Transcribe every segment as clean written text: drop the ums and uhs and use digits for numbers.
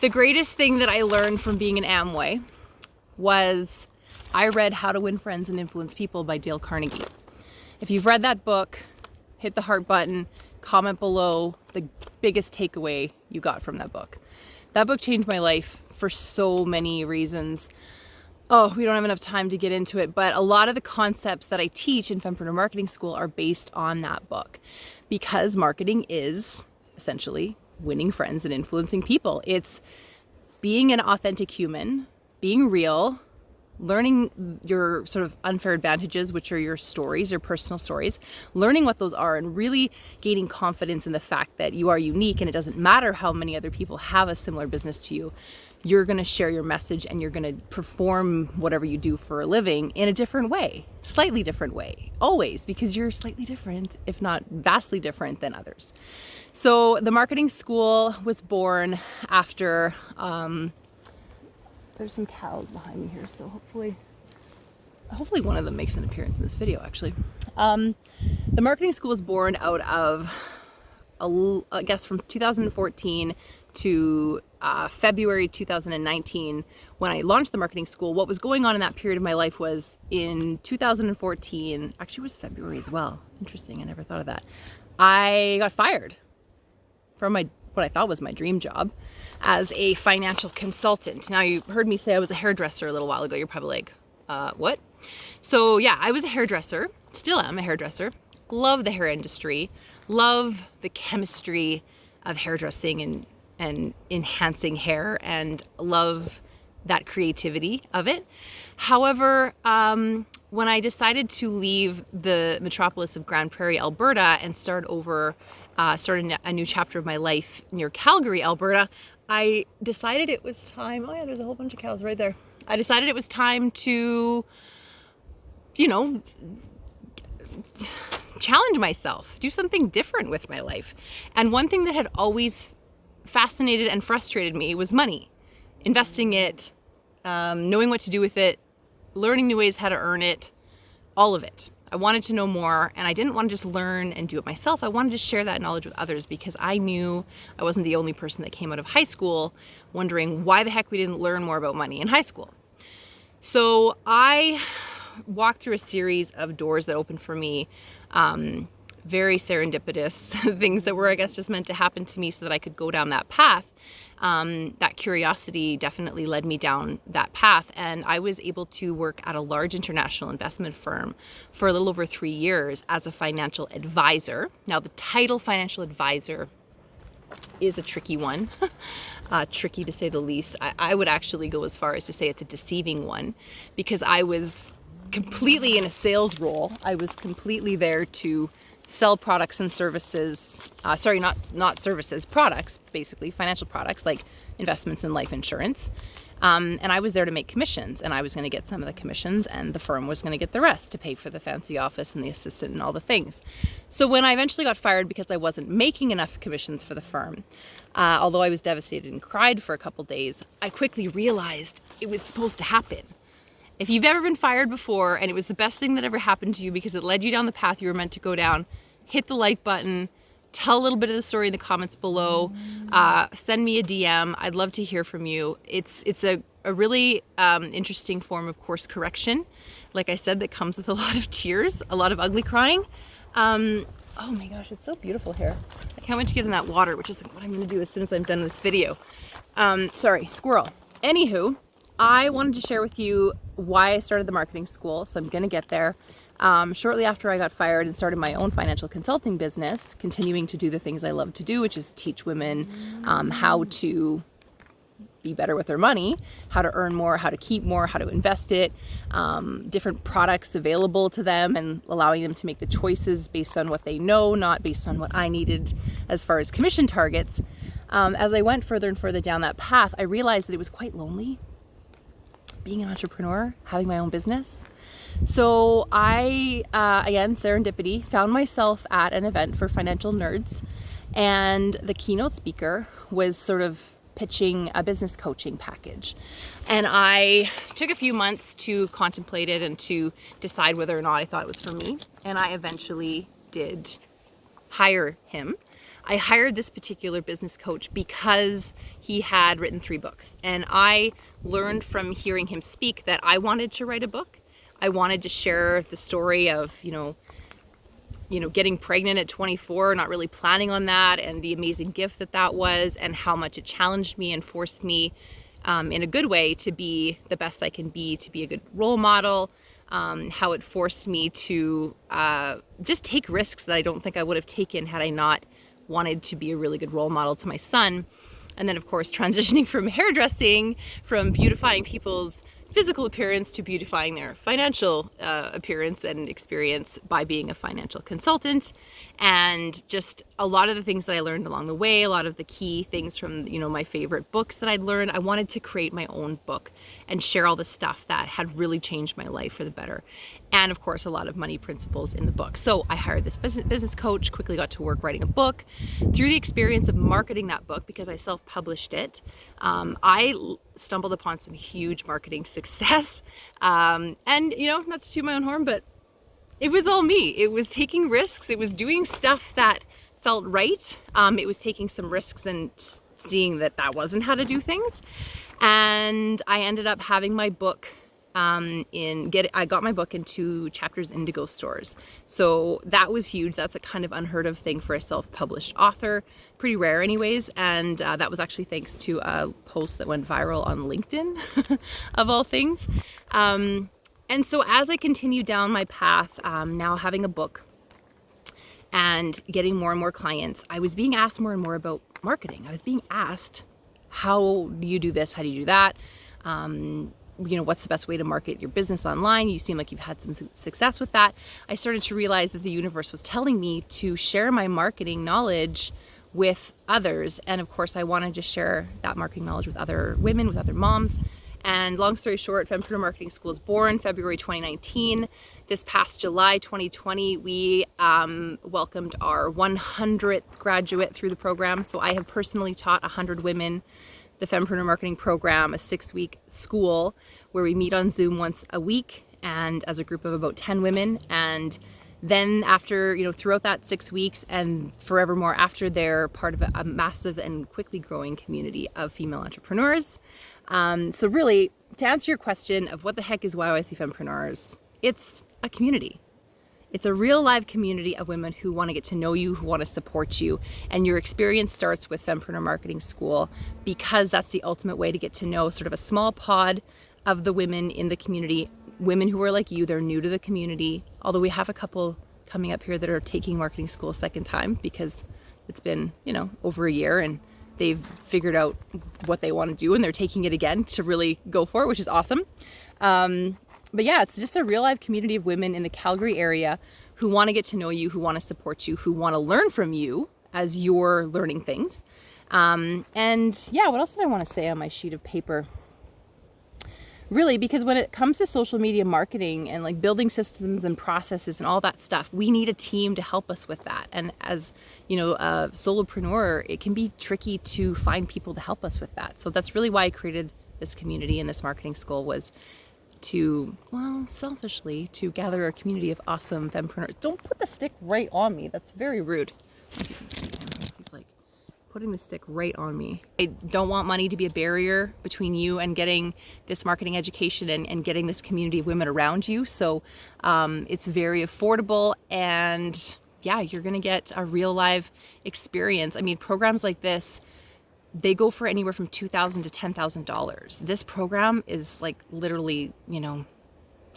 The greatest thing that I learned from being an Amway was I read How to Win Friends and Influence People by Dale Carnegie. If you've read that book, hit the heart button, comment below the biggest takeaway you got from that book. That book changed my life for so many reasons. Oh, we don't have enough time to get into it, but a lot of the concepts that I teach in Fempreneur Marketing School are based on that book, because marketing is essentially winning friends and influencing people. It's being an authentic human, being real, learning your sort of unfair advantages, which are your stories, your personal stories, learning what those are, and really gaining confidence in the fact that you are unique, and it doesn't matter how many other people have a similar business to you. You're going to share your message, and you're going to perform whatever you do for a living in a different way, slightly different way, always, because you're slightly different, if not vastly different than others. So the marketing school was born after, there's some cows behind me here, so hopefully one of them makes an appearance in this video, actually. The marketing school was born out of, I guess, from 2014 to February 2019, when I launched the marketing school. What was going on in that period of my life was in 2014, actually it was February as well. Interesting, I never thought of that. I got fired from what I thought was my dream job as a financial consultant. Now, you heard me say I was a hairdresser a little while ago. You're probably like, what? So yeah, I was a hairdresser, still am a hairdresser. Love the hair industry, love the chemistry of hairdressing and enhancing hair, and love that creativity of it. However, when I decided to leave the metropolis of Grande Prairie, Alberta, and start a new chapter of my life near Calgary, Alberta, I decided it was time. Oh yeah, there's a whole bunch of cows right there. I decided it was time to, challenge myself, do something different with my life. And one thing that had always fascinated and frustrated me was money. Investing it, knowing what to do with it, learning new ways how to earn it, all of it. I wanted to know more, and I didn't want to just learn and do it myself. I wanted to share that knowledge with others, because I knew I wasn't the only person that came out of high school wondering why the heck we didn't learn more about money in high school. So I walked through a series of doors that opened for me, very serendipitous things that were, I guess, just meant to happen to me so that I could go down that path. That curiosity definitely led me down that path, and I was able to work at a large international investment firm for a little over 3 years as a financial advisor. Now, the title financial advisor is a tricky one, tricky to say the least. I would actually go as far as to say it's a deceiving one, because I was completely in a sales role. I was completely there to sell products and services, not services, products, basically financial products like investments and life insurance. And I was there to make commissions, and I was going to get some of the commissions, and the firm was going to get the rest to pay for the fancy office and the assistant and all the things. So when I eventually got fired because I wasn't making enough commissions for the firm, although I was devastated and cried for a couple days, I quickly realized it was supposed to happen. If you've ever been fired before and it was the best thing that ever happened to you because it led you down the path you were meant to go down, hit the like button, tell a little bit of the story in the comments below, send me a DM. I'd love to hear from you. It's a really interesting form of course correction, like I said, that comes with a lot of tears, a lot of ugly crying. Oh my gosh, it's so beautiful here. I can't wait to get in that water, which is what I'm going to do as soon as I'm done with this video. Sorry, squirrel. Anywho, I wanted to share with you why I started the marketing school, so I'm going to get there. Shortly after I got fired and started my own financial consulting business, continuing to do the things I love to do, which is teach women how to be better with their money, how to earn more, how to keep more, how to invest it, different products available to them, and allowing them to make the choices based on what they know, not based on what I needed as far as commission targets. As I went further and further down that path, I realized that it was quite lonely being an entrepreneur, having my own business. So I, again, serendipity, found myself at an event for financial nerds, and the keynote speaker was sort of pitching a business coaching package. And I took a few months to contemplate it and to decide whether or not I thought it was for me. And I eventually did hire him. I hired this particular business coach because he had written 3 books. And I learned from hearing him speak that I wanted to write a book. I wanted to share the story of, getting pregnant at 24, not really planning on that, and the amazing gift that was, and how much it challenged me and forced me in a good way to be the best I can be, to be a good role model, how it forced me to just take risks that I don't think I would have taken had I not wanted to be a really good role model to my son. And then, of course, transitioning from hairdressing, from beautifying people's physical appearance to beautifying their financial appearance and experience by being a financial consultant. And just a lot of the things that I learned along the way, a lot of the key things from, my favorite books that I'd learned, I wanted to create my own book and share all the stuff that had really changed my life for the better. And of course, a lot of money principles in the book. So I hired this business coach, quickly got to work writing a book. Through the experience of marketing that book, because I self-published it, I stumbled upon some huge marketing success. And, not to toot my own horn, but it was all me. It was taking risks. It was doing stuff that felt right. It was taking some risks and seeing that wasn't how to do things. And I ended up having my book I got my book in 2 Chapters Indigo stores. So that was huge. That's a kind of unheard of thing for a self-published author. Pretty rare anyways. And that was actually thanks to a post that went viral on LinkedIn, of all things. And so as I continue down my path, now having a book and getting more and more clients, I was being asked more and more about marketing. I was being asked, how do you do this? How do you do that? What's the best way to market your business online? You seem like you've had some success with that. I started to realize that the universe was telling me to share my marketing knowledge with others. And of course, I wanted to share that marketing knowledge with other women, with other moms. And long story short, Fempreneur Marketing School was born February 2019. This past July 2020, we welcomed our 100th graduate through the program. So I have personally taught 100 women the Fempreneur Marketing Program, a 6-week school where we meet on Zoom once a week and as a group of about 10 women. And then after, throughout that 6 weeks and forevermore after, they're part of a massive and quickly growing community of female entrepreneurs. So really, to answer your question of what the heck is YYC Fempreneurs, it's a community. It's a real live community of women who want to get to know you, who want to support you. And your experience starts with Fempreneur Marketing School because that's the ultimate way to get to know sort of a small pod of the women in the community, women who are like you, they're new to the community. Although we have a couple coming up here that are taking marketing school a second time because it's been, over a year and they've figured out what they want to do and they're taking it again to really go for it, which is awesome. But yeah, it's just a real live community of women in the Calgary area who want to get to know you, who want to support you, who want to learn from you as you're learning things. And yeah, what else did I want to say on my sheet of paper? Really, because when it comes to social media marketing and like building systems and processes and all that stuff, we need a team to help us with that. And as a solopreneur, it can be tricky to find people to help us with that. So that's really why I created this community and this marketing school, was selfishly to gather a community of awesome fempreneurs. Don't put the stick right on me. That's very rude. He's like putting the stick right on me. I don't want money to be a barrier between you and getting this marketing education and getting this community of women around you. So it's very affordable, and yeah, you're going to get a real live experience. I mean, programs like this, they go for anywhere from $2,000 to $10,000. This program is like literally,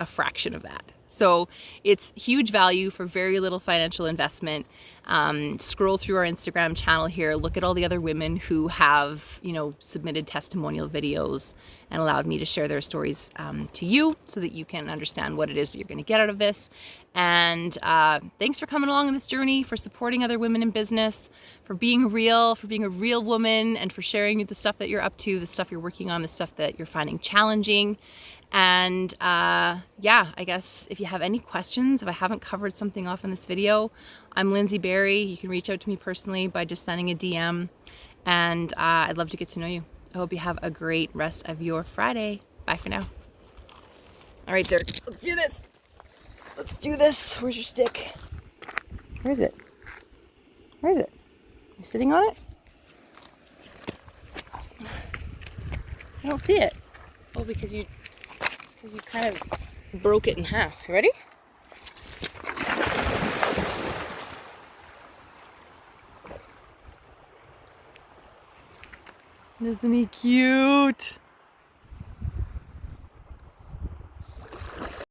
a fraction of that. So it's huge value for very little financial investment. Scroll through our Instagram channel here, look at all the other women who have, submitted testimonial videos and allowed me to share their stories to you so that you can understand what it is that you're going to get out of this. And thanks for coming along on this journey, for supporting other women in business, for being real, for being a real woman, and for sharing the stuff that you're up to, the stuff you're working on, the stuff that you're finding challenging. And yeah, I guess if you have any questions, if I haven't covered something off in this video, I'm Lindsay Barry. You can reach out to me personally by just sending a DM, and I'd love to get to know you. I hope you have a great rest of your Friday. Bye for now. All right, Dirk, let's do this. Let's do this. Where's your stick? Where is it? Where is it? You sitting on it? I don't see it. Oh, because you kind of broke it in half. You ready? Isn't he cute?